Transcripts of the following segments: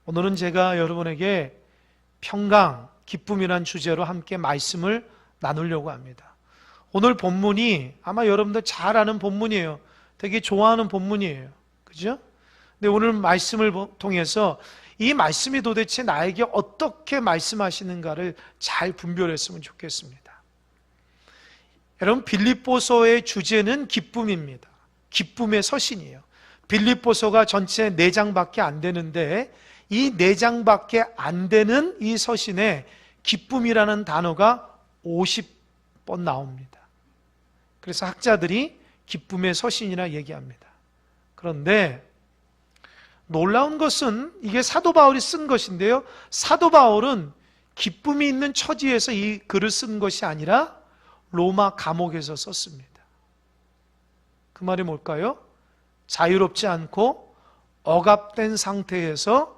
오늘은 제가 여러분에게 평강, 기쁨이란 주제로 함께 말씀을 나누려고 합니다. 오늘 본문이 아마 여러분들 잘 아는 본문이에요. 되게 좋아하는 본문이에요. 그죠? 근데 오늘 말씀을 통해서 이 말씀이 도대체 나에게 어떻게 말씀하시는가를 잘 분별했으면 좋겠습니다. 여러분, 빌립보서의 주제는 기쁨입니다. 기쁨의 서신이에요. 빌립보서가 전체 4장밖에 안 되는데 이 4장밖에 안 되는 이 서신에 기쁨이라는 단어가 50번 나옵니다. 그래서 학자들이 기쁨의 서신이라 얘기합니다. 그런데 놀라운 것은 이게 사도 바울이 쓴 것인데요, 사도 바울은 기쁨이 있는 처지에서 이 글을 쓴 것이 아니라 로마 감옥에서 썼습니다. 그 말이 뭘까요? 자유롭지 않고 억압된 상태에서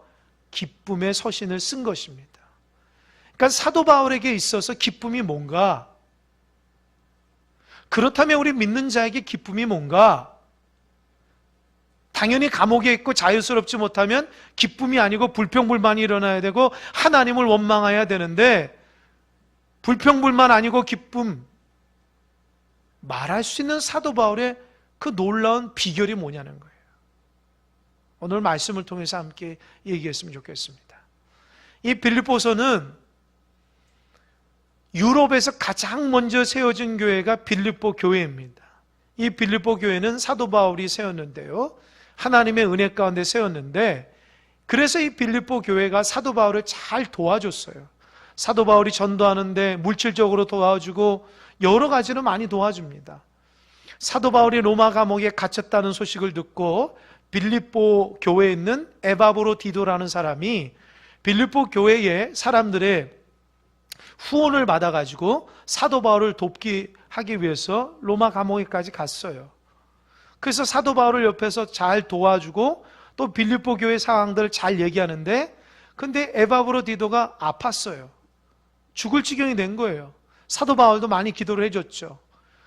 기쁨의 서신을 쓴 것입니다. 그러니까 사도 바울에게 있어서 기쁨이 뭔가? 그렇다면 우리 믿는 자에게 기쁨이 뭔가? 당연히 감옥에 있고 자유스럽지 못하면 기쁨이 아니고 불평불만이 일어나야 되고 하나님을 원망해야 되는데, 불평불만 아니고 기쁨, 말할 수 있는 사도 바울의 그 놀라운 비결이 뭐냐는 거예요. 오늘 말씀을 통해서 함께 얘기했으면 좋겠습니다. 이 빌립보서는 유럽에서 가장 먼저 세워진 교회가 빌립보 교회입니다. 이 빌립보 교회는 사도 바울이 세웠는데요, 하나님의 은혜 가운데 세웠는데, 그래서 이 빌립보 교회가 사도 바울을 잘 도와줬어요. 사도 바울이 전도하는데 물질적으로 도와주고 여러 가지로 많이 도와줍니다. 사도 바울이 로마 감옥에 갇혔다는 소식을 듣고 빌립보 교회에 있는 에바브로디도라는 사람이 빌립보 교회의 사람들의 후원을 받아가지고 사도 바울을 돕기 하기 위해서 로마 감옥에까지 갔어요. 그래서 사도 바울을 옆에서 잘 도와주고 또 빌립보 교회 상황들을 잘 얘기하는데, 근데 에바브로디도가 아팠어요. 죽을 지경이 된 거예요. 사도 바울도 많이 기도를 해줬죠.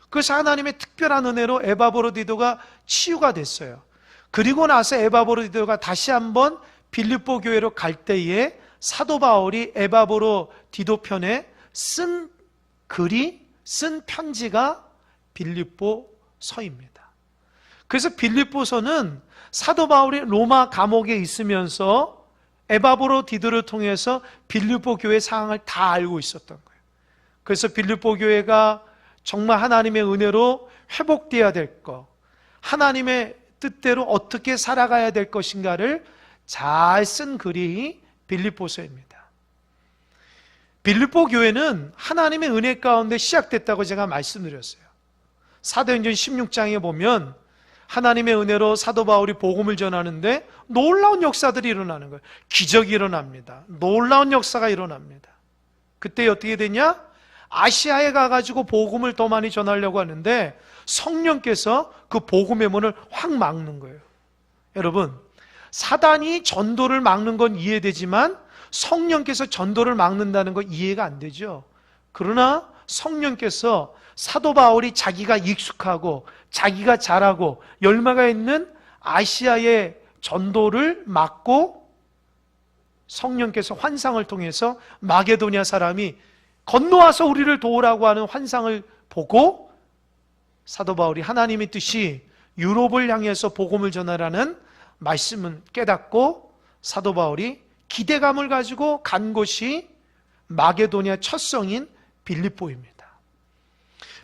그래서 하나님의 특별한 은혜로 에바브로디도가 치유가 됐어요. 그리고 나서 에바브로디도가 다시 한번 빌립보 교회로 갈 때에 사도 바울이 에바브로디도 편에 쓴 글이, 쓴 편지가 빌립보서입니다. 그래서 빌립보서는 사도 바울이 로마 감옥에 있으면서 에바브로디도를 통해서 빌립보 교회 상황을 다 알고 있었던 거예요. 그래서 빌립보 교회가 정말 하나님의 은혜로 회복되어야 될 것, 하나님의 뜻대로 어떻게 살아가야 될 것인가를 잘 쓴 글이 빌립보서입니다. 빌립보 교회는 하나님의 은혜 가운데 시작됐다고 제가 말씀드렸어요. 사도행전 16장에 보면 하나님의 은혜로 사도 바울이 복음을 전하는데 놀라운 역사들이 일어나는 거예요. 기적이 일어납니다. 놀라운 역사가 일어납니다. 그때 어떻게 되냐? 아시아에 가가지고 복음을 더 많이 전하려고 하는데 성령께서 그 복음의 문을 확 막는 거예요. 여러분, 사단이 전도를 막는 건 이해되지만 성령께서 전도를 막는다는 거 이해가 안 되죠. 그러나 성령께서 사도 바울이 자기가 익숙하고 자기가 잘하고 열매가 있는 아시아의 전도를 막고, 성령께서 환상을 통해서 마게도냐 사람이 건너와서 우리를 도우라고 하는 환상을 보고 사도 바울이 하나님의 뜻이 유럽을 향해서 복음을 전하라는 말씀을 깨닫고 사도 바울이 기대감을 가지고 간 곳이 마게도냐 첫 성인 빌립보입니다.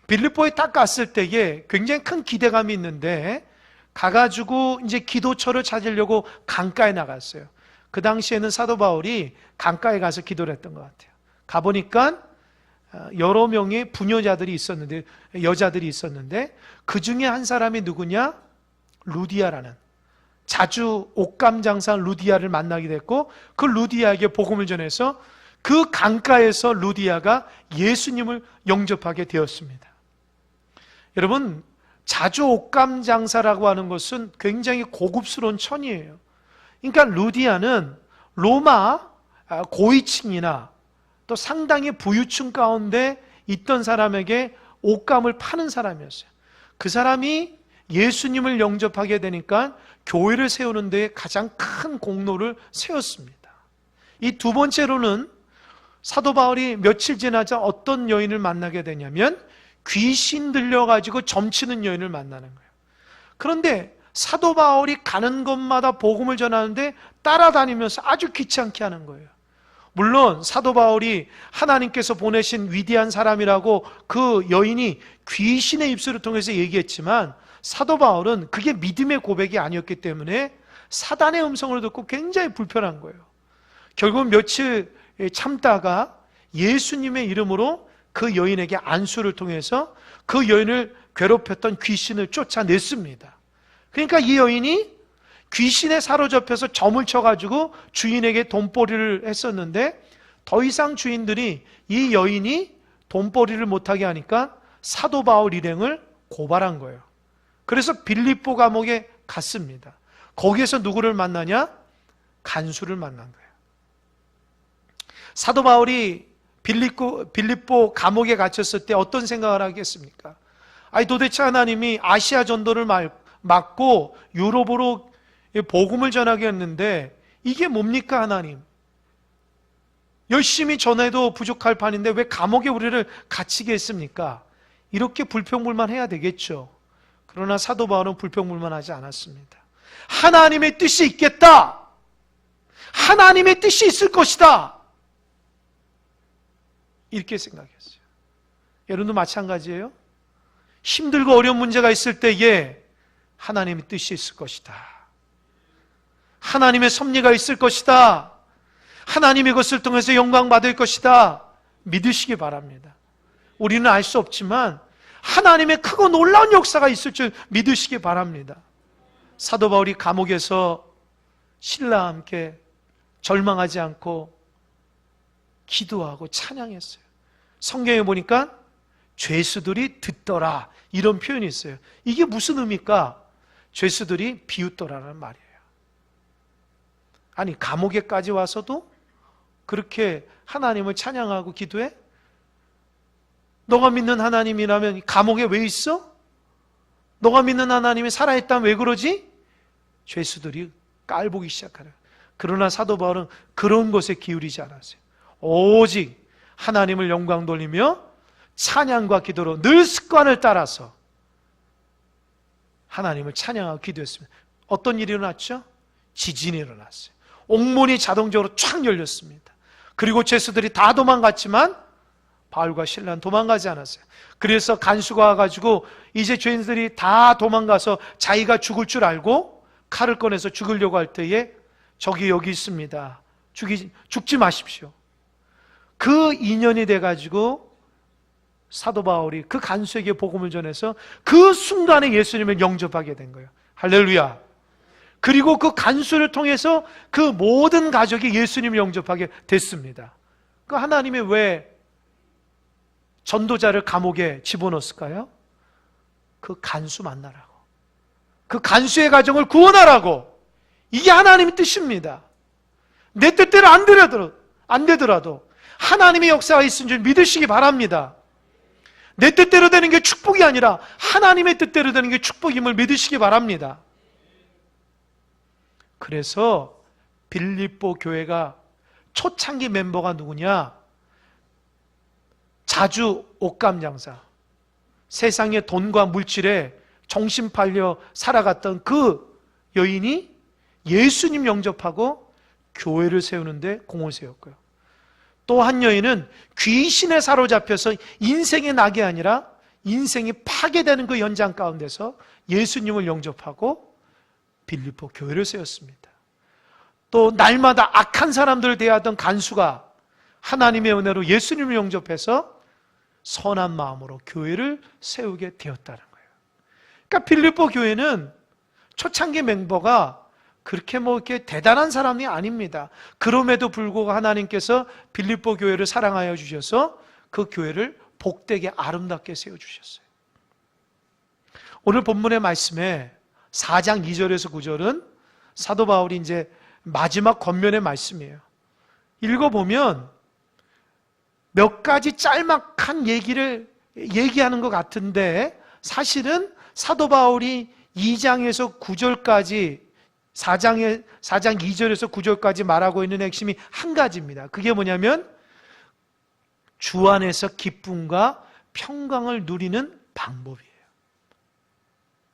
빌립보에 딱 갔을 때에 굉장히 큰 기대감이 있는데 가가지고 이제 기도처를 찾으려고 강가에 나갔어요. 그 당시에는 사도 바울이 강가에 가서 기도를 했던 것 같아요. 가보니까 여러 명의 부녀자들이 있었는데, 여자들이 있었는데 그 중에 한 사람이 누구냐? 루디아라는, 자주 옷감 장사 루디아를 만나게 됐고 그 루디아에게 복음을 전해서 그 강가에서 루디아가 예수님을 영접하게 되었습니다. 여러분, 자주 옷감 장사라고 하는 것은 굉장히 고급스러운 천이에요. 그러니까 루디아는 로마 고위층이나 또 상당히 부유층 가운데 있던 사람에게 옷감을 파는 사람이었어요. 그 사람이 예수님을 영접하게 되니까 교회를 세우는 데 가장 큰 공로를 세웠습니다. 이 두 번째로는 사도 바울이 며칠 지나자 어떤 여인을 만나게 되냐면 귀신 들려가지고 점치는 여인을 만나는 거예요. 그런데 사도 바울이 가는 곳마다 복음을 전하는데 따라다니면서 아주 귀찮게 하는 거예요. 물론 사도 바울이 하나님께서 보내신 위대한 사람이라고 그 여인이 귀신의 입술을 통해서 얘기했지만 사도 바울은 그게 믿음의 고백이 아니었기 때문에 사단의 음성을 듣고 굉장히 불편한 거예요. 결국 며칠 참다가 예수님의 이름으로 그 여인에게 안수를 통해서 그 여인을 괴롭혔던 귀신을 쫓아냈습니다. 그러니까 이 여인이 귀신에 사로잡혀서 점을 쳐가지고 주인에게 돈벌이를 했었는데 더 이상 주인들이 이 여인이 돈벌이를 못하게 하니까 사도 바울 일행을 고발한 거예요. 그래서 빌립보 감옥에 갔습니다. 거기에서 누구를 만나냐? 간수를 만난 거예요. 사도 바울이 빌립보 감옥에 갇혔을 때 어떤 생각을 하겠습니까? 아니 도대체 하나님이 아시아 전도를 막고 유럽으로 복음을 전하게 했는데 이게 뭡니까 하나님? 열심히 전해도 부족할 판인데 왜 감옥에 우리를 갇히게 했습니까? 이렇게 불평불만해야 되겠죠. 그러나 사도 바울은 불평불만하지 않았습니다. 하나님의 뜻이 있겠다. 하나님의 뜻이 있을 것이다. 이렇게 생각했어요. 여러분도 마찬가지예요. 힘들고 어려운 문제가 있을 때에 하나님의 뜻이 있을 것이다. 하나님의 섭리가 있을 것이다. 하나님이 그것을 통해서 영광 받을 것이다. 믿으시기 바랍니다. 우리는 알 수 없지만 하나님의 크고 놀라운 역사가 있을 줄 믿으시기 바랍니다. 사도 바울이 감옥에서 신라와 함께 절망하지 않고 기도하고 찬양했어요. 성경에 보니까 죄수들이 듣더라 이런 표현이 있어요. 이게 무슨 의미입니까? 죄수들이 비웃더라는 말이에요. 아니 감옥에까지 와서도 그렇게 하나님을 찬양하고 기도해? 너가 믿는 하나님이라면 감옥에 왜 있어? 너가 믿는 하나님이 살아있다면 왜 그러지? 죄수들이 깔보기 시작하는. 그러나 사도 바울은 그런 것에 기울이지 않았어요. 오직 하나님을 영광 돌리며 찬양과 기도로 늘 습관을 따라서 하나님을 찬양하고 기도했습니다. 어떤 일이 일어났죠? 지진이 일어났어요. 옥문이 자동적으로 쫙 열렸습니다. 그리고 죄수들이 다 도망갔지만 바울과 실라는 도망가지 않았어요. 그래서 간수가 와가지고 이제 죄인들이 다 도망가서 자기가 죽을 줄 알고 칼을 꺼내서 죽으려고 할 때에 저기 여기 있습니다. 죽지 마십시오. 그 인연이 돼가지고 사도 바울이 그 간수에게 복음을 전해서 그 순간에 예수님을 영접하게 된 거예요. 할렐루야. 그리고 그 간수를 통해서 그 모든 가족이 예수님을 영접하게 됐습니다. 그 하나님이 왜 전도자를 감옥에 집어넣었을까요? 그 간수 만나라고. 그 간수의 가정을 구원하라고. 이게 하나님의 뜻입니다. 내 뜻대로 안 되더라도 하나님의 역사가 있은 줄 믿으시기 바랍니다. 내 뜻대로 되는 게 축복이 아니라 하나님의 뜻대로 되는 게 축복임을 믿으시기 바랍니다. 그래서 빌립보 교회가 초창기 멤버가 누구냐? 자주 옷감 장사, 세상의 돈과 물질에 정신 팔려 살아갔던 그 여인이 예수님 영접하고 교회를 세우는데 공을 세웠고요. 또 한 여인은 귀신에 사로잡혀서 인생의 낙이 아니라 인생이 파괴되는 그 연장 가운데서 예수님을 영접하고 빌립보 교회를 세웠습니다. 또 날마다 악한 사람들을 대하던 간수가 하나님의 은혜로 예수님을 영접해서 선한 마음으로 교회를 세우게 되었다는 거예요. 그러니까 빌립보 교회는 초창기 멤버가 그렇게 이렇게 대단한 사람이 아닙니다. 그럼에도 불구하고 하나님께서 빌립보 교회를 사랑하여 주셔서 그 교회를 복되게 아름답게 세워주셨어요. 오늘 본문의 말씀에 4장 2절에서 9절은 사도 바울이 이제 마지막 권면의 말씀이에요. 읽어보면 몇 가지 짤막한 얘기를 얘기하는 것 같은데 사실은 사도 바울이 2장에서 9절까지 4장 2절에서 9절까지 말하고 있는 핵심이 한 가지입니다. 그게 뭐냐면 주 안에서 기쁨과 평강을 누리는 방법이에요.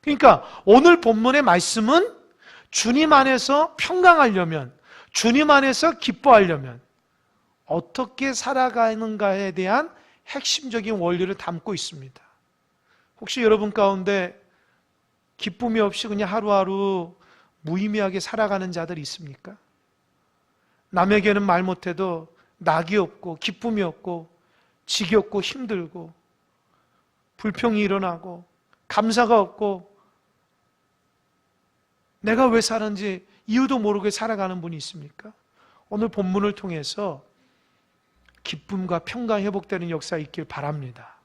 그러니까 오늘 본문의 말씀은 주님 안에서 평강하려면, 주님 안에서 기뻐하려면 어떻게 살아가는가에 대한 핵심적인 원리를 담고 있습니다. 혹시 여러분 가운데 기쁨이 없이 그냥 하루하루 무의미하게 살아가는 자들 있습니까? 남에게는 말 못해도 낙이 없고 기쁨이 없고 지겹고 힘들고 불평이 일어나고 감사가 없고 내가 왜 사는지 이유도 모르게 살아가는 분이 있습니까? 오늘 본문을 통해서 기쁨과 평강 회복되는 역사 있길 바랍니다.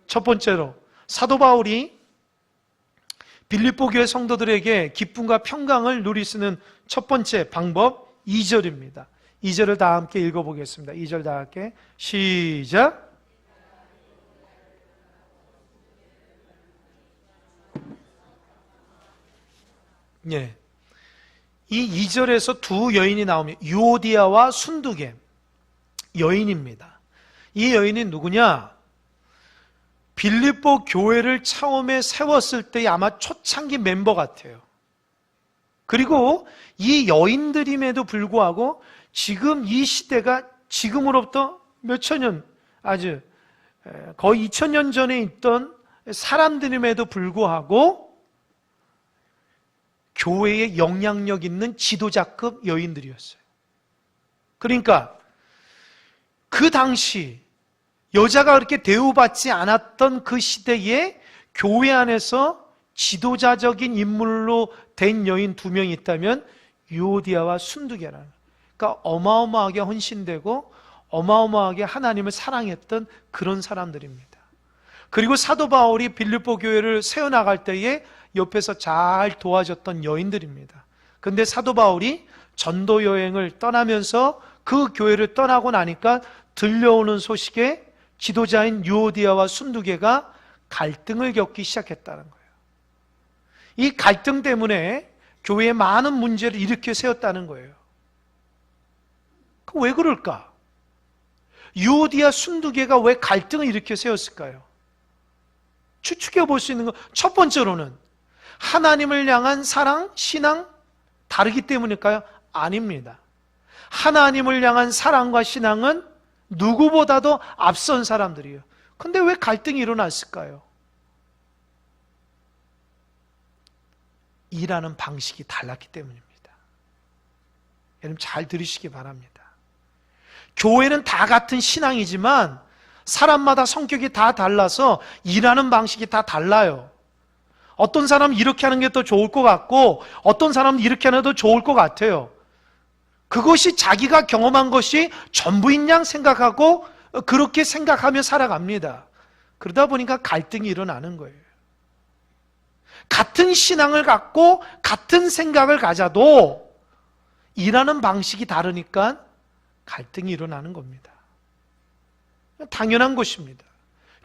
첫 번째로 사도 바울이 빌립보 교회 성도들에게 기쁨과 평강을 누릴 수 있는 첫 번째 방법 2절입니다. 2절을 다 함께 읽어보겠습니다. 2절 다 함께 시작. 예. 이 2절에서 두 여인이 나옵니다. 유오디아와 순두계 여인입니다. 이 여인이 누구냐? 빌립보 교회를 처음에 세웠을 때 아마 초창기 멤버 같아요. 그리고 이 여인들임에도 불구하고 지금 이 시대가 지금으로부터 몇천 년, 아주 거의 2000년 전에 있던 사람들임에도 불구하고 교회에 영향력 있는 지도자급 여인들이었어요. 그러니까 그 당시 여자가 그렇게 대우받지 않았던 그 시대에 교회 안에서 지도자적인 인물로 된 여인 두 명이 있다면 유오디아와 순두계라는, 그러니까 어마어마하게 헌신되고 어마어마하게 하나님을 사랑했던 그런 사람들입니다. 그리고 사도 바울이 빌립보 교회를 세워나갈 때에 옆에서 잘 도와줬던 여인들입니다. 그런데 사도 바울이 전도 여행을 떠나면서 그 교회를 떠나고 나니까 들려오는 소식에 지도자인 유오디아와 순두계가 갈등을 겪기 시작했다는 거예요. 이 갈등 때문에 교회에 많은 문제를 일으켜 세웠다는 거예요. 왜 그럴까? 유오디아 순두계가 왜 갈등을 일으켜 세웠을까요? 추측해 볼 수 있는 것, 첫 번째로는 하나님을 향한 사랑, 신앙 다르기 때문일까요? 아닙니다. 하나님을 향한 사랑과 신앙은 누구보다도 앞선 사람들이에요. 근데 왜 갈등이 일어났을까요? 일하는 방식이 달랐기 때문입니다. 여러분 잘 들으시기 바랍니다. 교회는 다 같은 신앙이지만 사람마다 성격이 다 달라서 일하는 방식이 다 달라요. 어떤 사람은 이렇게 하는 게 더 좋을 것 같고 어떤 사람은 이렇게 하는 게 더 좋을 것 같아요. 그것이 자기가 경험한 것이 전부인 양 생각하고 그렇게 생각하며 살아갑니다. 그러다 보니까 갈등이 일어나는 거예요. 같은 신앙을 갖고 같은 생각을 가져도 일하는 방식이 다르니까 갈등이 일어나는 겁니다. 당연한 것입니다.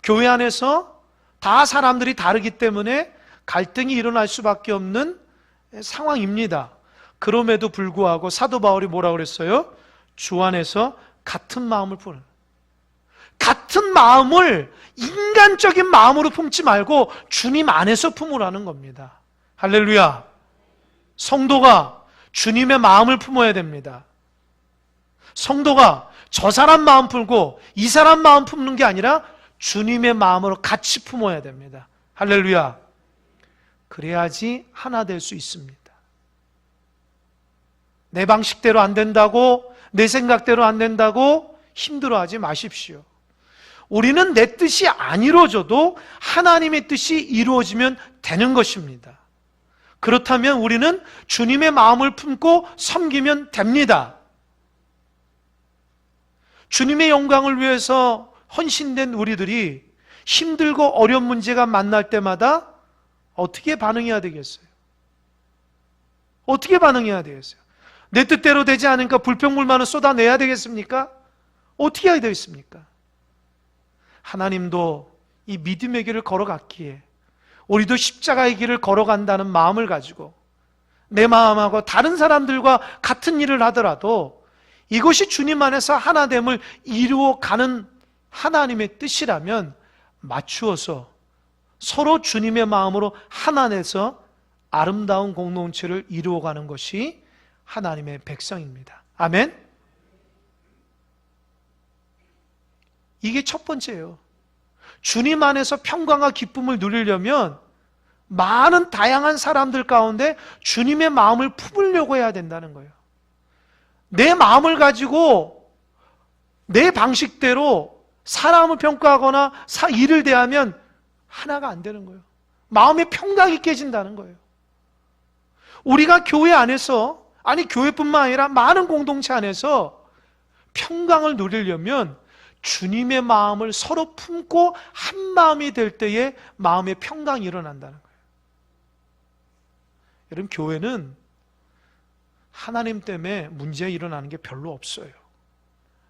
교회 안에서 다 사람들이 다르기 때문에 갈등이 일어날 수밖에 없는 상황입니다. 그럼에도 불구하고 사도 바울이 뭐라고 그랬어요? 주 안에서 같은 마음을 품는, 같은 마음을 인간적인 마음으로 품지 말고 주님 안에서 품으라는 겁니다. 할렐루야. 성도가 주님의 마음을 품어야 됩니다. 성도가 저 사람 마음 품고 이 사람 마음 품는 게 아니라 주님의 마음으로 같이 품어야 됩니다. 할렐루야. 그래야지 하나 될 수 있습니다. 내 방식대로 안 된다고, 내 생각대로 안 된다고 힘들어하지 마십시오. 우리는 내 뜻이 안 이루어져도 하나님의 뜻이 이루어지면 되는 것입니다. 그렇다면 우리는 주님의 마음을 품고 섬기면 됩니다. 주님의 영광을 위해서 헌신된 우리들이 힘들고 어려운 문제가 만날 때마다 어떻게 반응해야 되겠어요? 어떻게 반응해야 되겠어요? 내 뜻대로 되지 않으니까 불평불만을 쏟아내야 되겠습니까? 어떻게 해야 되겠습니까? 하나님도 이 믿음의 길을 걸어갔기에 우리도 십자가의 길을 걸어간다는 마음을 가지고 내 마음하고 다른 사람들과 같은 일을 하더라도 이것이 주님 안에서 하나됨을 이루어가는 하나님의 뜻이라면 맞추어서 서로 주님의 마음으로 하나 돼서 아름다운 공동체를 이루어가는 것이 하나님의 백성입니다. 아멘? 이게 첫 번째예요. 주님 안에서 평강과 기쁨을 누리려면 많은 다양한 사람들 가운데 주님의 마음을 품으려고 해야 된다는 거예요. 내 마음을 가지고 내 방식대로 사람을 평가하거나 일을 대하면 하나가 안 되는 거예요. 마음의 평강이 깨진다는 거예요. 우리가 교회 안에서, 아니 교회뿐만 아니라 많은 공동체 안에서 평강을 누리려면 주님의 마음을 서로 품고 한 마음이 될 때에 마음의 평강이 일어난다는 거예요. 여러분, 교회는 하나님 때문에 문제 일어나는 게 별로 없어요.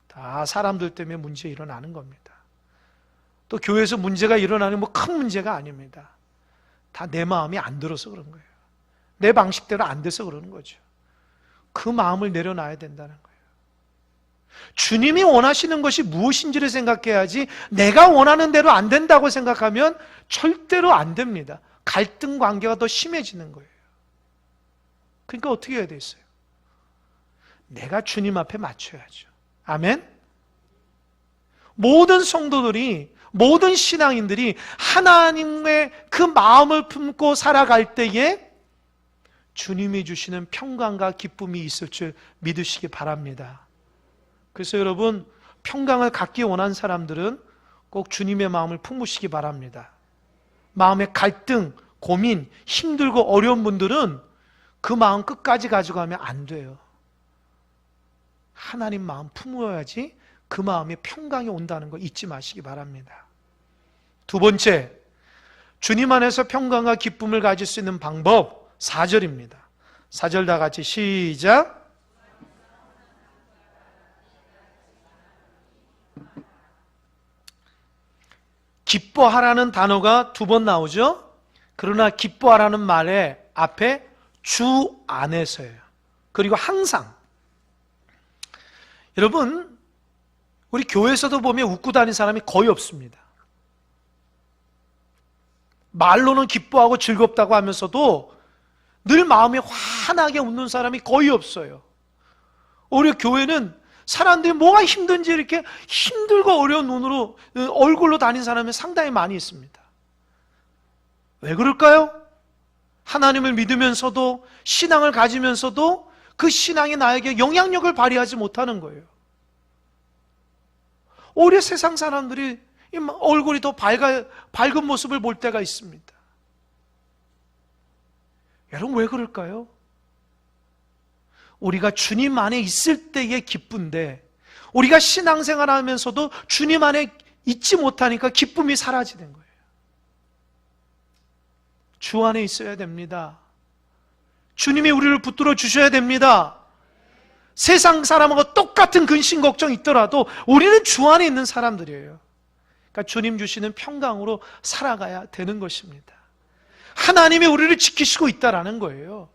다 사람들 때문에 문제 일어나는 겁니다. 또 교회에서 문제가 일어나는 뭐 큰 문제가 아닙니다. 다 내 마음이 안 들어서 그런 거예요. 내 방식대로 안 돼서 그러는 거죠. 그 마음을 내려놔야 된다는 거예요. 주님이 원하시는 것이 무엇인지를 생각해야지 내가 원하는 대로 안 된다고 생각하면 절대로 안 됩니다. 갈등 관계가 더 심해지는 거예요. 그러니까 어떻게 해야 되겠어요? 내가 주님 앞에 맞춰야죠. 아멘? 모든 성도들이, 모든 신앙인들이 하나님의 그 마음을 품고 살아갈 때에 주님이 주시는 평강과 기쁨이 있을 줄 믿으시기 바랍니다. 그래서 여러분, 평강을 갖기 원하는 사람들은 꼭 주님의 마음을 품으시기 바랍니다. 마음의 갈등, 고민, 힘들고 어려운 분들은 그 마음 끝까지 가져가면 안 돼요. 하나님 마음 품어야지 그 마음에 평강이 온다는 거 잊지 마시기 바랍니다. 두 번째, 주님 안에서 평강과 기쁨을 가질 수 있는 방법 4절입니다. 4절 다 같이 시작. 기뻐하라는 단어가 두 번 나오죠. 그러나 기뻐하라는 말의 앞에 주 안에서예요. 그리고 항상. 여러분, 우리 교회에서도 보면 웃고 다니는 사람이 거의 없습니다. 말로는 기뻐하고 즐겁다고 하면서도 늘 마음이 환하게 웃는 사람이 거의 없어요. 오히려 교회는 사람들이 뭐가 힘든지 이렇게 힘들고 어려운 눈으로, 얼굴로 다니는 사람이 상당히 많이 있습니다. 왜 그럴까요? 하나님을 믿으면서도, 신앙을 가지면서도 그 신앙이 나에게 영향력을 발휘하지 못하는 거예요. 오히려 세상 사람들이 얼굴이 더 밝은 모습을 볼 때가 있습니다. 여러분, 왜 그럴까요? 우리가 주님 안에 있을 때에 기쁜데, 우리가 신앙생활 하면서도 주님 안에 있지 못하니까 기쁨이 사라지는 거예요. 주 안에 있어야 됩니다. 주님이 우리를 붙들어 주셔야 됩니다. 세상 사람하고 똑같은 근심 걱정 있더라도 우리는 주 안에 있는 사람들이에요. 그러니까 주님 주시는 평강으로 살아가야 되는 것입니다. 하나님이 우리를 지키시고 있다라는 거예요.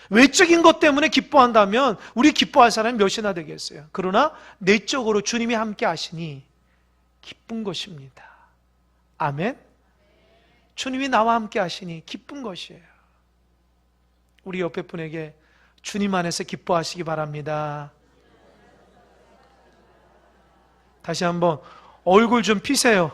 외적인 것 때문에 기뻐한다면 우리 기뻐할 사람이 몇이나 되겠어요. 그러나 내적으로 주님이 함께 하시니 기쁜 것입니다. 아멘? 주님이 나와 함께 하시니 기쁜 것이에요. 우리 옆에 분에게 주님 안에서 기뻐하시기 바랍니다. 다시 한번 얼굴 좀 피세요.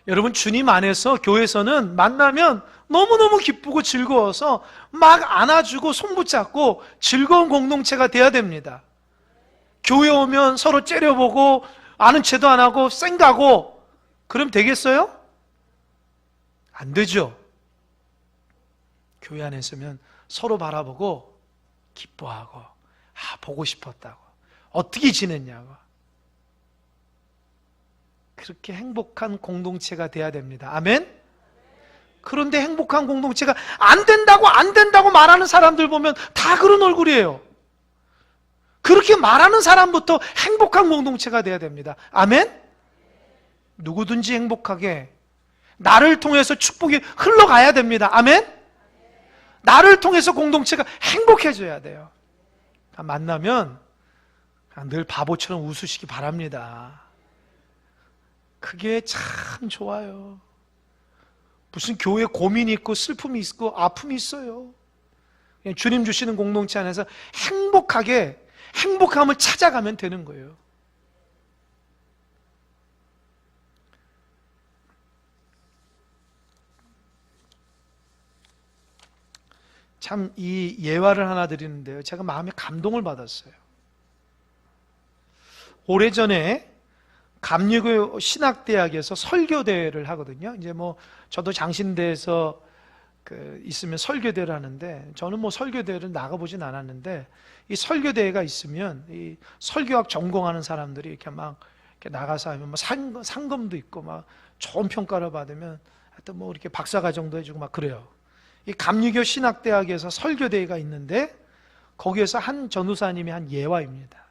여러분, 주님 안에서 교회에서는 만나면 너무너무 기쁘고 즐거워서 막 안아주고 손붙잡고 즐거운 공동체가 돼야 됩니다. 교회 오면 서로 째려보고 아는 체도 안 하고 쌩가고 그럼 되겠어요? 안 되죠. 교회 안에 있으면 서로 바라보고 기뻐하고 보고 싶었다고, 어떻게 지냈냐고, 그렇게 행복한 공동체가 돼야 됩니다. 아멘? 그런데 행복한 공동체가 안 된다고 말하는 사람들 보면 다 그런 얼굴이에요. 그렇게 말하는 사람부터 행복한 공동체가 돼야 됩니다. 아멘? 누구든지 행복하게, 나를 통해서 축복이 흘러가야 됩니다. 아멘? 나를 통해서 공동체가 행복해져야 돼요. 만나면 늘 바보처럼 웃으시기 바랍니다. 그게 참 좋아요. 무슨 교회에 고민이 있고 슬픔이 있고 아픔이 있어요. 그냥 주님 주시는 공동체 안에서 행복함을 찾아가면 되는 거예요. 참 이 예화를 하나 드리는데요. 제가 마음에 감동을 받았어요. 오래전에 감리교 신학대학에서 설교대회를 하거든요. 이제 저도 장신대에서 있으면 설교대회를 하는데, 저는 설교대회를 나가보진 않았는데, 이 설교대회가 있으면 이 설교학 전공하는 사람들이 이렇게 이렇게 나가서 하면 상금도 있고 좋은 평가를 받으면 하여튼 이렇게 박사과정도 해주고 그래요. 이 감리교 신학대학에서 설교대회가 있는데, 거기에서 한 전우사님이 한 예화입니다.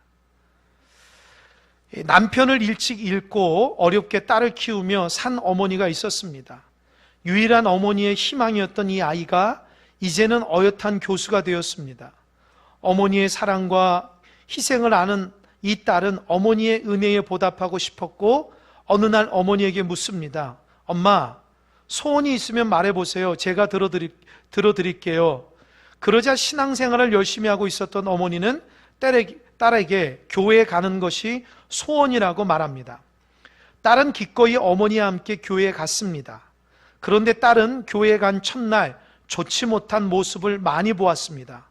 남편을 일찍 잃고 어렵게 딸을 키우며 산 어머니가 있었습니다. 유일한 어머니의 희망이었던 이 아이가 이제는 어엿한 교수가 되었습니다. 어머니의 사랑과 희생을 아는 이 딸은 어머니의 은혜에 보답하고 싶었고, 어느 날 어머니에게 묻습니다. 엄마, 소원이 있으면 말해보세요. 제가 들어드릴게요. 그러자 신앙생활을 열심히 하고 있었던 어머니는 딸에게 교회에 가는 것이 소원이라고 말합니다. 딸은 기꺼이 어머니와 함께 교회에 갔습니다. 그런데 딸은 교회에 간 첫날 좋지 못한 모습을 많이 보았습니다.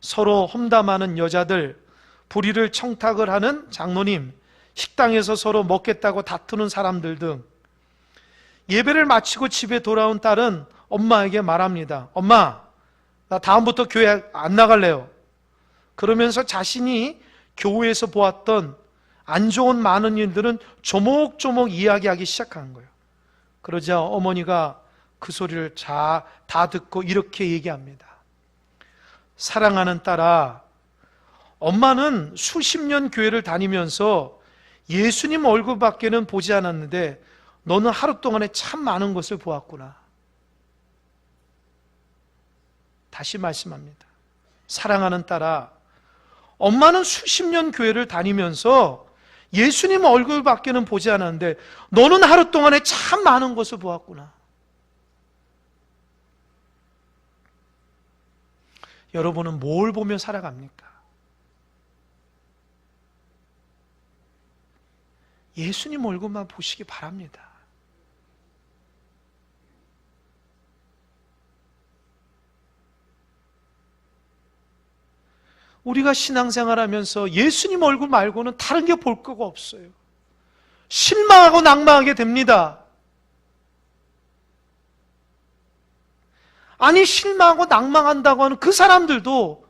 서로 험담하는 여자들, 불의를 청탁을 하는 장로님, 식당에서 서로 먹겠다고 다투는 사람들 등. 예배를 마치고 집에 돌아온 딸은 엄마에게 말합니다. 엄마, 나 다음부터 교회 안 나갈래요. 그러면서 자신이 교회에서 보았던 안 좋은 많은 일들은 조목조목 이야기하기 시작한 거예요. 그러자 어머니가 그 소리를 다 듣고 이렇게 얘기합니다. 사랑하는 딸아, 엄마는 수십 년 교회를 다니면서 예수님 얼굴밖에는 보지 않았는데 너는 하루 동안에 참 많은 것을 보았구나. 다시 말씀합니다. 사랑하는 딸아, 엄마는 수십 년 교회를 다니면서 예수님 얼굴밖에는 보지 않았는데 너는 하루 동안에 참 많은 것을 보았구나. 여러분은 뭘 보며 살아갑니까? 예수님 얼굴만 보시기 바랍니다. 우리가 신앙생활하면서 예수님 얼굴 말고는 다른 게 볼 거가 없어요. 실망하고 낙망하게 됩니다. 아니, 실망하고 낙망한다고 하는 그 사람들도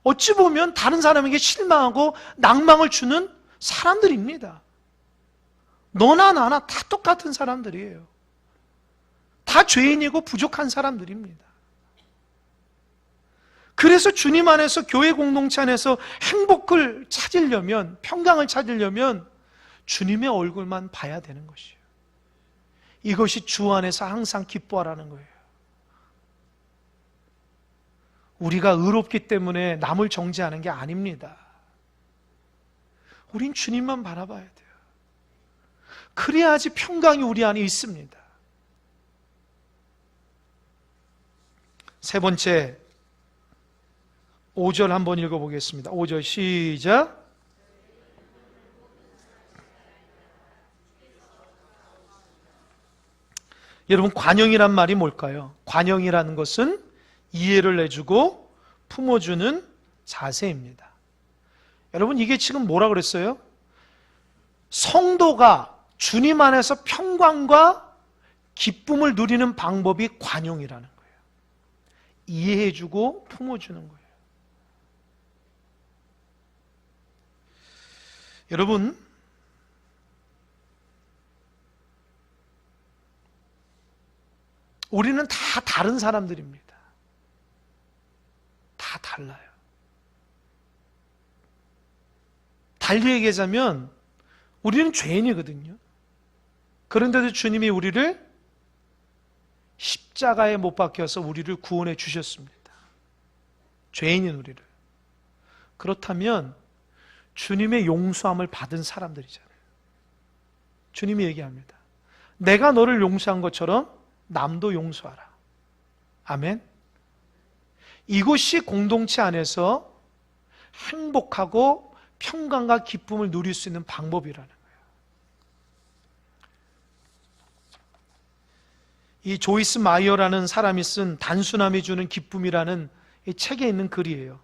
어찌 보면 다른 사람에게 실망하고 낙망을 주는 사람들입니다. 너나 나나 다 똑같은 사람들이에요. 다 죄인이고 부족한 사람들입니다. 그래서 주님 안에서, 교회 공동체 안에서 행복을 찾으려면, 평강을 찾으려면 주님의 얼굴만 봐야 되는 것이에요. 이것이 주 안에서 항상 기뻐하라는 거예요. 우리가 의롭기 때문에 남을 정죄하는 게 아닙니다. 우린 주님만 바라봐야 돼요. 그래야지 평강이 우리 안에 있습니다. 세 번째, 5절 한번 읽어보겠습니다. 5절 시작. 여러분, 관용이란 말이 뭘까요? 관용이라는 것은 이해를 내주고 품어주는 자세입니다. 여러분, 이게 지금 뭐라 그랬어요? 성도가 주님 안에서 평강과 기쁨을 누리는 방법이 관용이라는 거예요. 이해해주고 품어주는 거예요. 여러분, 우리는 다 다른 사람들입니다. 다 달라요. 달리 얘기하자면 우리는 죄인이거든요. 그런데도 주님이 우리를 십자가에 못 박혀서 우리를 구원해 주셨습니다. 죄인인 우리를. 그렇다면 주님의 용서함을 받은 사람들이잖아요. 주님이 얘기합니다. 내가 너를 용서한 것처럼 남도 용서하라. 아멘. 이것이 공동체 안에서 행복하고 평강과 기쁨을 누릴 수 있는 방법이라는 거예요. 이 조이스 마이어라는 사람이 쓴 단순함이 주는 기쁨이라는 이 책에 있는 글이에요.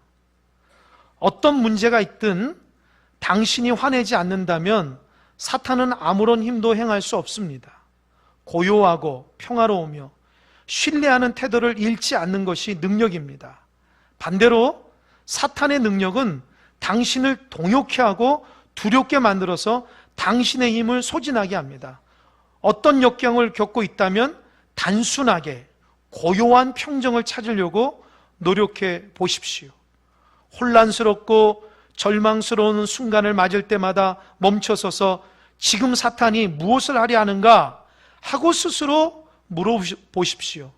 어떤 문제가 있든 당신이 화내지 않는다면 사탄은 아무런 힘도 행할 수 없습니다. 고요하고 평화로우며 신뢰하는 태도를 잃지 않는 것이 능력입니다. 반대로 사탄의 능력은 당신을 동요케 하고 두렵게 만들어서 당신의 힘을 소진하게 합니다. 어떤 역경을 겪고 있다면 단순하게 고요한 평정을 찾으려고 노력해 보십시오. 혼란스럽고 절망스러운 순간을 맞을 때마다 멈춰서서 지금 사탄이 무엇을 하려 하는가 하고 스스로 물어보십시오.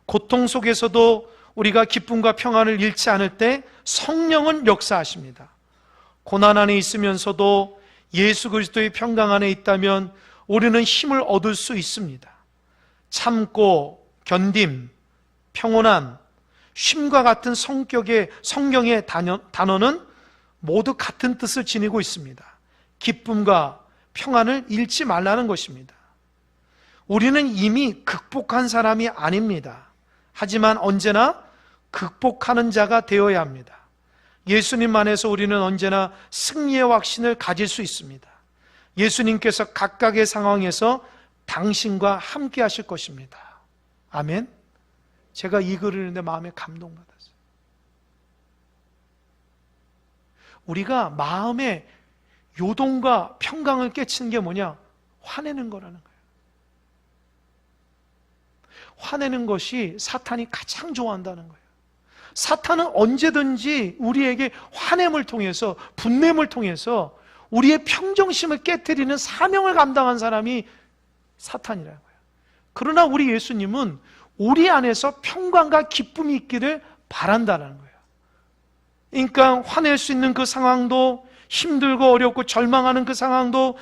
고통 속에서도 우리가 기쁨과 평안을 잃지 않을 때 성령은 역사하십니다. 고난 안에 있으면서도 예수 그리스도의 평강 안에 있다면 우리는 힘을 얻을 수 있습니다. 참고, 견딤, 평온함, 쉼과 같은 성경의 단어는 모두 같은 뜻을 지니고 있습니다. 기쁨과 평안을 잃지 말라는 것입니다. 우리는 이미 극복한 사람이 아닙니다. 하지만 언제나 극복하는 자가 되어야 합니다. 예수님 안에서 우리는 언제나 승리의 확신을 가질 수 있습니다. 예수님께서 각각의 상황에서 당신과 함께 하실 것입니다. 아멘. 제가 이 글을 읽는데 마음에 감동받았어요. 우리가 마음에 요동과 평강을 깨치는 게 뭐냐? 화내는 거라는 거예요. 화내는 것이 사탄이 가장 좋아한다는 거예요. 사탄은 언제든지 우리에게 화냄을 통해서, 분냄을 통해서 우리의 평정심을 깨트리는 사명을 감당한 사람이 사탄이라는 거예요. 그러나 우리 예수님은 우리 안에서 평강과 기쁨이 있기를 바란다는 거예요. 그러니까 화낼 수 있는 그 상황도, 힘들고 어렵고 절망하는 그 상황도,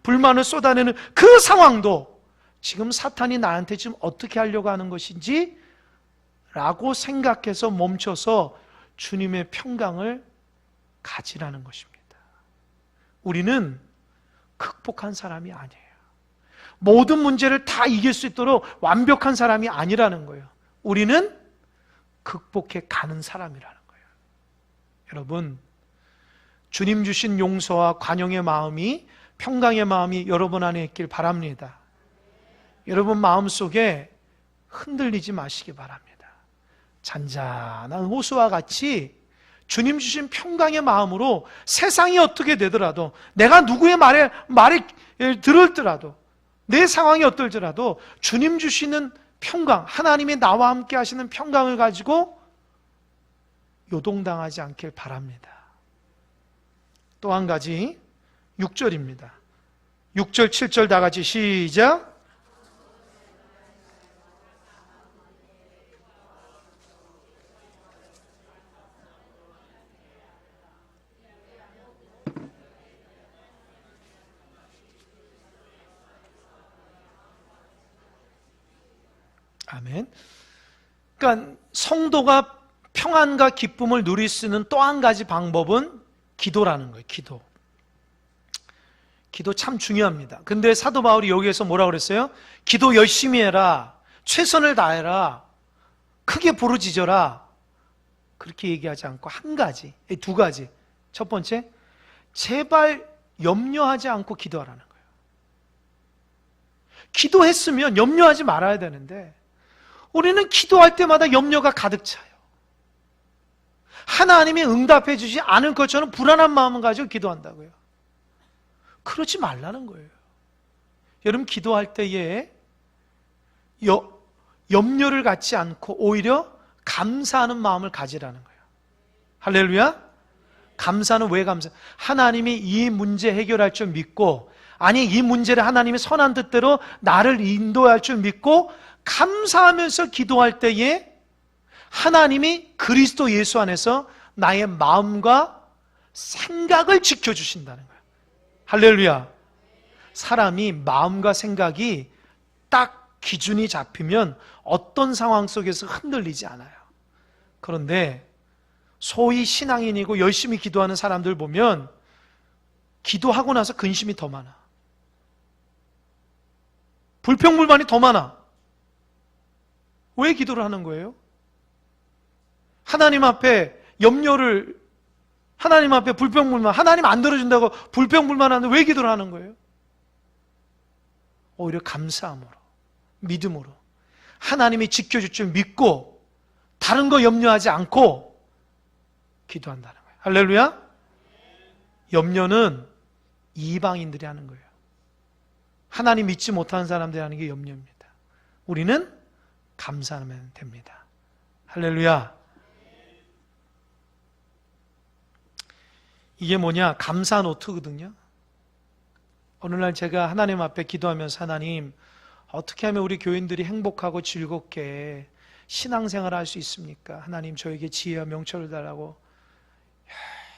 불만을 쏟아내는 그 상황도 지금 사탄이 나한테 지금 어떻게 하려고 하는 것인지 라고 생각해서 멈춰서 주님의 평강을 가지라는 것입니다. 우리는 극복한 사람이 아니에요. 모든 문제를 다 이길 수 있도록 완벽한 사람이 아니라는 거예요. 우리는 극복해 가는 사람이라는 거예요. 여러분, 주님 주신 용서와 관용의 마음이, 평강의 마음이 여러분 안에 있길 바랍니다. 여러분 마음속에 흔들리지 마시기 바랍니다. 잔잔한 호수와 같이 주님 주신 평강의 마음으로 세상이 어떻게 되더라도, 내가 누구의 말에 들을더라도, 내 상황이 어떨지라도 주님 주시는 평강, 하나님이 나와 함께 하시는 평강을 가지고 요동당하지 않길 바랍니다. 또 한 가지 6절입니다. 6절, 7절 다 같이 시작. 아멘. 그러니까 성도가 평안과 기쁨을 누릴 수 있는 또 한 가지 방법은 기도라는 거예요. 기도 참 중요합니다. 근데 사도 바울이 여기에서 뭐라고 그랬어요? 기도 열심히 해라, 최선을 다해라, 크게 부르짖어라, 그렇게 얘기하지 않고 한 가지, 두 가지. 첫 번째, 제발 염려하지 않고 기도하라는 거예요. 기도했으면 염려하지 말아야 되는데 우리는 기도할 때마다 염려가 가득 차요. 하나님이 응답해 주지 않을 것처럼 불안한 마음을 가지고 기도한다고요. 그러지 말라는 거예요. 여러분, 기도할 때에 염려를 갖지 않고 오히려 감사하는 마음을 가지라는 거예요. 할렐루야. 감사는 왜 감사? 하나님이 이 문제 해결할 줄 믿고, 아니 이 문제를 하나님이 선한 뜻대로 나를 인도할 줄 믿고 감사하면서 기도할 때에 하나님이 그리스도 예수 안에서 나의 마음과 생각을 지켜주신다는 거예요. 할렐루야. 사람이 마음과 생각이 딱 기준이 잡히면 어떤 상황 속에서 흔들리지 않아요. 그런데 소위 신앙인이고 열심히 기도하는 사람들 보면 기도하고 나서 근심이 더 많아. 불평불만이 더 많아. 왜 기도를 하는 거예요? 하나님 앞에 염려를, 하나님 앞에 불평불만, 하나님 안 들어준다고 불평불만하는데 왜 기도를 하는 거예요? 오히려 감사함으로, 믿음으로 하나님이 지켜줄 줄 믿고 다른 거 염려하지 않고 기도한다는 거예요. 할렐루야. 염려는 이방인들이 하는 거예요. 하나님 믿지 못하는 사람들이 하는 게 염려입니다. 우리는 감사하면 됩니다. 할렐루야. 이게 뭐냐? 감사 노트거든요. 어느 날 제가 하나님 앞에 기도하면서 하나님, 어떻게 하면 우리 교인들이 행복하고 즐겁게 신앙생활을 할 수 있습니까? 하나님 저에게 지혜와 명철을 달라고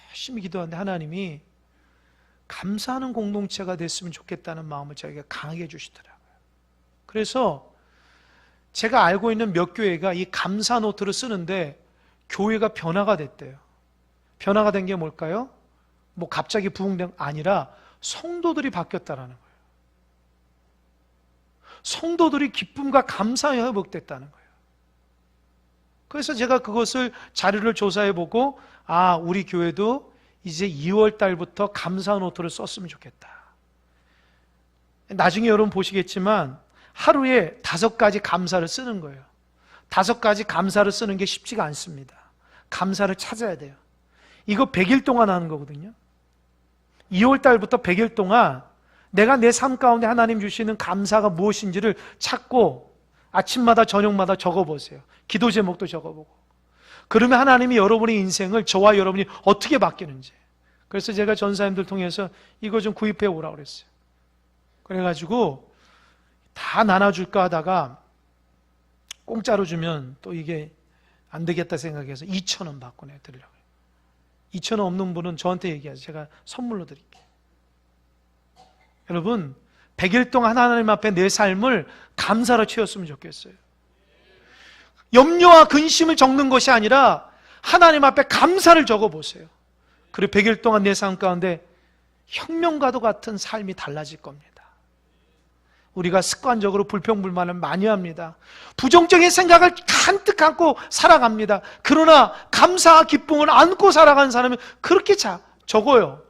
열심히 기도하는데 하나님이 감사하는 공동체가 됐으면 좋겠다는 마음을 저에게 강하게 해주시더라고요. 그래서 제가 알고 있는 몇 교회가 이 감사 노트를 쓰는데 교회가 변화가 됐대요. 변화가 된 게 뭘까요? 뭐 갑자기 부흥된 아니라 성도들이 바뀌었다라는 거예요. 성도들이 기쁨과 감사에 회복됐다는 거예요. 그래서 제가 그것을 자료를 조사해보고 우리 교회도 이제 2월 달부터 감사 노트를 썼으면 좋겠다. 나중에 여러분 보시겠지만 하루에 5가지 감사를 쓰는 거예요. 5가지 감사를 쓰는 게 쉽지가 않습니다. 감사를 찾아야 돼요. 이거 100일 동안 하는 거거든요. 2월 달부터 100일 동안 내가 내 삶 가운데 하나님 주시는 감사가 무엇인지를 찾고 아침마다 저녁마다 적어보세요. 기도 제목도 적어보고. 그러면 하나님이 여러분의 인생을 저와 여러분이 어떻게 바뀌는지. 그래서 제가 전사님들 통해서 이거 좀 구입해 오라고 그랬어요. 그래가지고 다 나눠줄까 하다가 공짜로 주면 또 이게 안 되겠다 생각해서 2,000원 받고 내가 드리려고요. 2,000원 없는 분은 저한테 얘기하세요. 제가 선물로 드릴게요. 여러분 100일 동안 하나님 앞에 내 삶을 감사로 채웠으면 좋겠어요. 염려와 근심을 적는 것이 아니라 하나님 앞에 감사를 적어보세요. 그리고 100일 동안 내 삶 가운데 혁명과도 같은 삶이 달라질 겁니다. 우리가 습관적으로 불평불만을 많이 합니다. 부정적인 생각을 간뜩 안고 살아갑니다. 그러나 감사와 기쁨을 안고 살아가는 사람은 그렇게 적어요.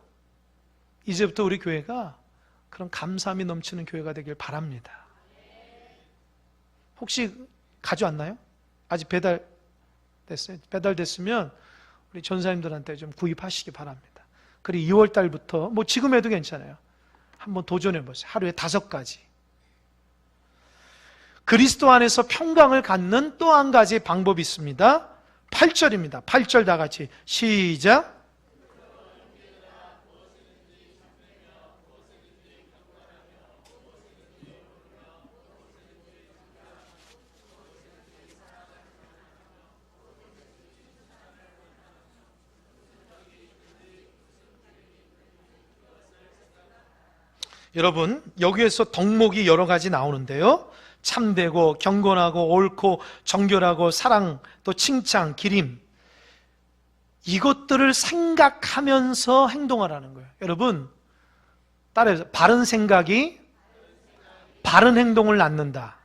이제부터 우리 교회가 그런 감사함이 넘치는 교회가 되길 바랍니다. 혹시 가져왔나요? 아직 배달됐어요? 배달됐으면 우리 전사님들한테 좀 구입하시기 바랍니다. 그리고 2월 달부터 뭐 지금 해도 괜찮아요. 한번 도전해 보세요. 하루에 5가지. 그리스도 안에서 평강을 갖는 또 한 가지 방법이 있습니다. 8절입니다. 8절 다 같이 시작. 여러분 여기에서 덕목이 여러 가지 나오는데요. 참되고 경건하고 옳고 정결하고 사랑 또 칭찬 기림 이것들을 생각하면서 행동하라는 거예요. 여러분 따라해서 바른 생각이 바른 행동을 낳는다.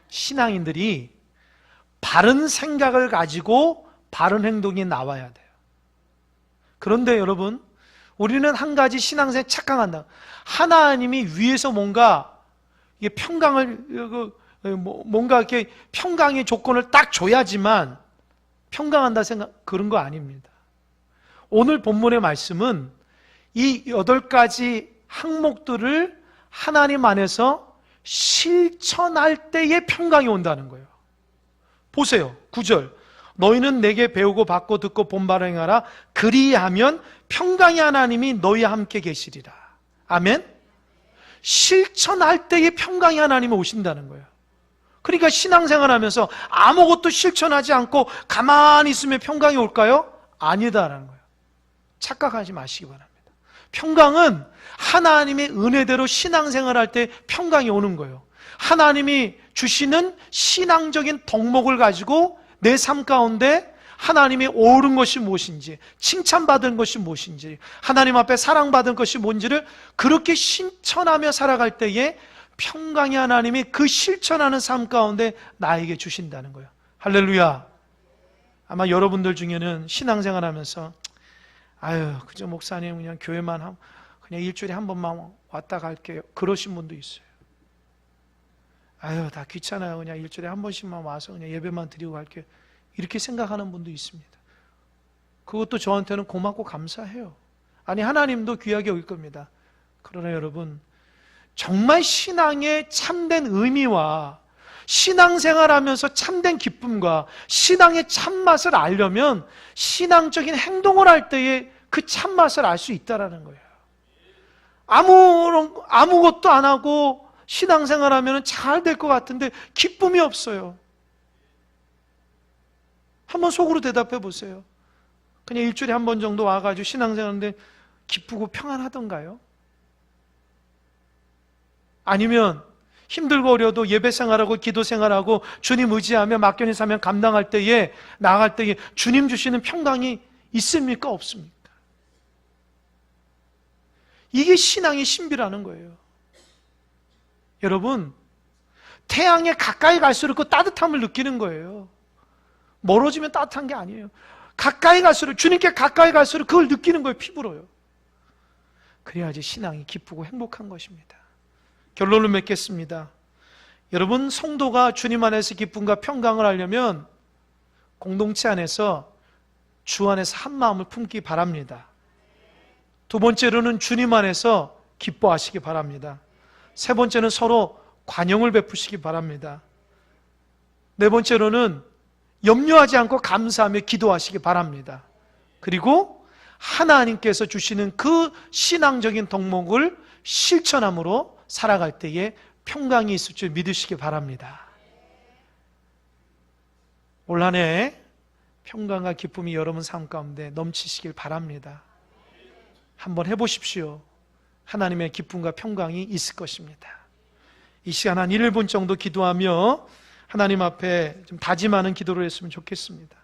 신앙인들이 바른 생각을 가지고 바른 행동이 나와야 돼요. 그런데 여러분 우리는 한 가지 신앙생활에 착각한다. 하나님이 위에서 뭔가 이게 평강을 뭔가 이렇게 평강의 조건을 딱 줘야지만 평강한다 생각 그런 거 아닙니다. 오늘 본문의 말씀은 이 8가지 항목들을 하나님 안에서 실천할 때에 평강이 온다는 거예요. 보세요. 9절. 너희는 내게 배우고 받고 듣고 본바로 행하라. 그리하면 평강의 하나님이 너희와 함께 계시리라. 아멘. 실천할 때에 평강의 하나님이 오신다는 거예요. 그러니까 신앙생활하면서 아무것도 실천하지 않고 가만히 있으면 평강이 올까요? 아니다라는 거예요. 착각하지 마시기 바랍니다. 평강은 하나님의 은혜대로 신앙생활할 때 평강이 오는 거예요. 하나님이 주시는 신앙적인 덕목을 가지고 내 삶 가운데 하나님이 옳은 것이 무엇인지, 칭찬받은 것이 무엇인지, 하나님 앞에 사랑받은 것이 뭔지를 그렇게 실천하며 살아갈 때에 평강의 하나님이 그 실천하는 삶 가운데 나에게 주신다는 거예요. 할렐루야. 아마 여러분들 중에는 신앙생활 하면서 아유, 그저 목사님 그냥 교회만 그냥 일주일에 한 번만 왔다 갈게요, 그러신 분도 있어요. 아유, 다 귀찮아요, 그냥 일주일에 한 번씩만 와서 그냥 예배만 드리고 갈게요, 이렇게 생각하는 분도 있습니다. 그것도 저한테는 고맙고 감사해요. 아니, 하나님도 귀하게 여길 겁니다. 그러나 여러분, 정말 신앙의 참된 의미와 신앙생활하면서 참된 기쁨과 신앙의 참맛을 알려면 신앙적인 행동을 할 때에 그 참맛을 알 수 있다는 거예요. 아무것도 안 하고 신앙생활하면 잘 될 것 같은데 기쁨이 없어요. 한번 속으로 대답해 보세요. 그냥 일주일에 한 번 정도 와가지고 신앙생활하는데 기쁘고 평안하던가요? 아니면 힘들고 어려도 예배생활하고 기도생활하고 주님 의지하며 막연히 사면 감당할 때에, 나아갈 때에 주님 주시는 평강이 있습니까? 없습니까? 이게 신앙의 신비라는 거예요. 여러분, 태양에 가까이 갈수록 그 따뜻함을 느끼는 거예요. 멀어지면 따뜻한 게 아니에요. 가까이 갈수록, 주님께 가까이 갈수록 그걸 느끼는 거예요. 피부로요. 그래야지 신앙이 기쁘고 행복한 것입니다. 결론을 맺겠습니다. 여러분, 성도가 주님 안에서 기쁨과 평강을 하려면 공동체 안에서 주 안에서 한 마음을 품기 바랍니다. 두 번째로는 주님 안에서 기뻐하시기 바랍니다. 세 번째는 서로 관용을 베푸시기 바랍니다. 네 번째로는 염려하지 않고 감사하며 기도하시기 바랍니다. 그리고 하나님께서 주시는 그 신앙적인 덕목을 실천함으로 살아갈 때에 평강이 있을 줄 믿으시기 바랍니다. 올 한 해 평강과 기쁨이 여러분 삶 가운데 넘치시길 바랍니다. 한번 해보십시오. 하나님의 기쁨과 평강이 있을 것입니다. 이 시간 한 1분 정도 기도하며 하나님 앞에 좀 다짐하는 기도를 했으면 좋겠습니다.